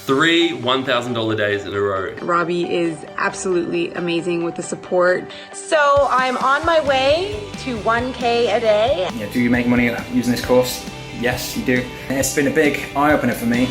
3 $1,000 days in a row. Robbie is absolutely amazing with the support. So I'm on my way to 1K a day. Yeah, do you make money using this course? Yes, you do. It's been a big eye-opener for me.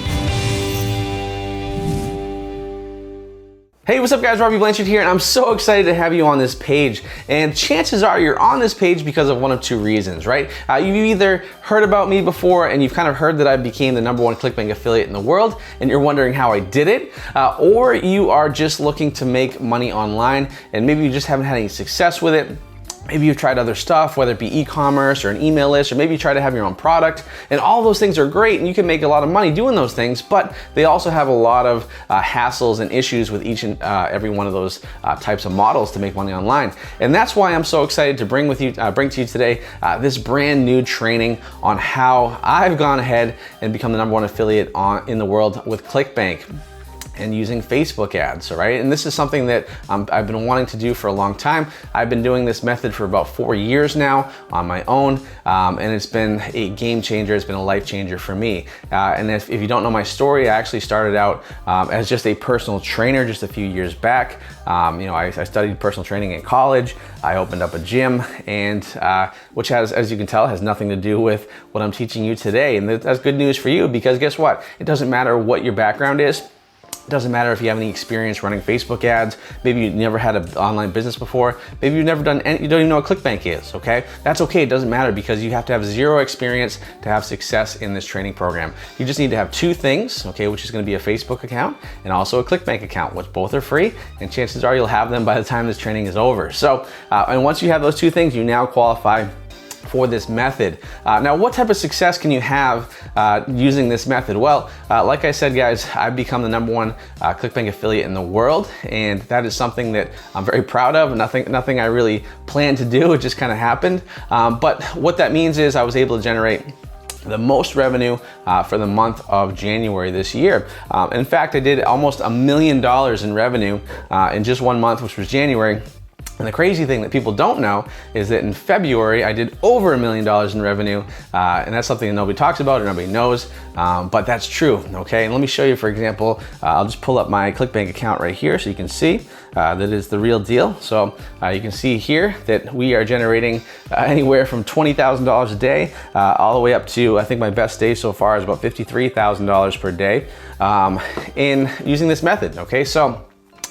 Hey, what's up guys? Robbie Blanchard here, and I'm so excited to have you on this page. And chances are you're on this page because of one of two reasons, right? You've either heard about me before and you've kind of heard that I became the #1 ClickBank affiliate in the world and you're wondering how I did it, or you are just looking to make money online and maybe you just haven't had any success with it. Maybe you've tried other stuff, whether it be e-commerce or an email list, or maybe you try to have your own product, and all those things are great and you can make a lot of money doing those things, but they also have a lot of hassles and issues with each and every one of those types of models to make money online. And that's why I'm so excited to bring to you today this brand new training on how I've gone ahead and become the #1 affiliate in the world with ClickBank and using Facebook ads, right? And this is something that I've been wanting to do for a long time. I've been doing this method for about 4 years now on my own, and it's been a game changer. It's been a life changer for me. And if you don't know my story, I actually started out as just a personal trainer just a few years back. I studied personal training in college. I opened up a gym, and which has, as you can tell, has nothing to do with what I'm teaching you today. And that's good news for you, because guess what? It doesn't matter what your background is. It doesn't matter if you have any experience running Facebook ads. Maybe you never had an online business before. Maybe you've never done any, you don't even know what ClickBank is, okay? That's okay, it doesn't matter, because you have to have zero experience to have success in this training program. You just need to have two things, okay, which is gonna be a Facebook account and also a ClickBank account, which both are free, and chances are you'll have them by the time this training is over. So, and once you have those two things, you now qualify for this method. Now, what type of success can you have using this method? Well, like I said, guys, I've become the #1 ClickBank affiliate in the world, and that is something that I'm very proud of. Nothing I really planned to do, it just kind of happened. But what that means is I was able to generate the most revenue for the month of January this year. In fact, I did almost $1 million in revenue in just 1 month, which was January. And the crazy thing that people don't know is that in February, I did over $1 million in revenue, and that's something that nobody talks about or nobody knows, but that's true, okay? And let me show you, for example, I'll just pull up my ClickBank account right here so you can see that is the real deal. So you can see here that we are generating anywhere from $20,000 a day all the way up to, I think my best day so far is about $53,000 per day in using this method, okay? So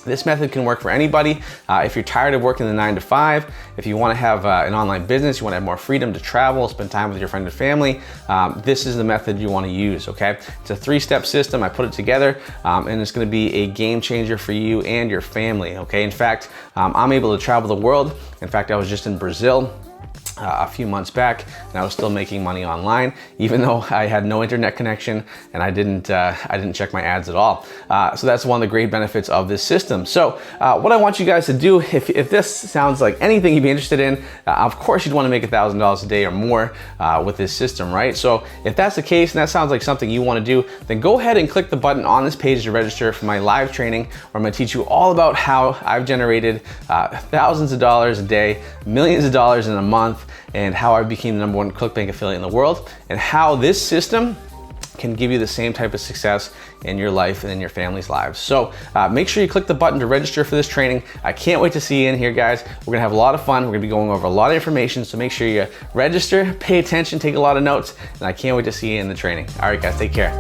this method can work for anybody. If you're tired of working the 9 to 5, if you want to have an online business, you want to have more freedom to travel, spend time with your friend and family, this is the method you want to use, okay? It's a 3-step system. I put it together, and it's going to be a game changer for you and your family, okay? In fact, I'm able to travel the world. In fact, I was just in Brazil a few months back, and I was still making money online, even though I had no internet connection and I didn't check my ads at all. So that's one of the great benefits of this system. So what I want you guys to do, if this sounds like anything you'd be interested in, of course you'd want to make $1,000 a day or more with this system, right? So if that's the case and that sounds like something you want to do, then go ahead and click the button on this page to register for my live training, where I'm going to teach you all about how I've generated thousands of dollars a day, millions of dollars in a month, and how I became the #1 ClickBank affiliate in the world, and how this system can give you the same type of success in your life and in your family's lives. So make sure you click the button to register for this training. I can't wait to see you in here, guys. We're gonna have a lot of fun. We're gonna be going over a lot of information, so make sure you register, pay attention, take a lot of notes, and I can't wait to see you in the training. All right, guys, take care.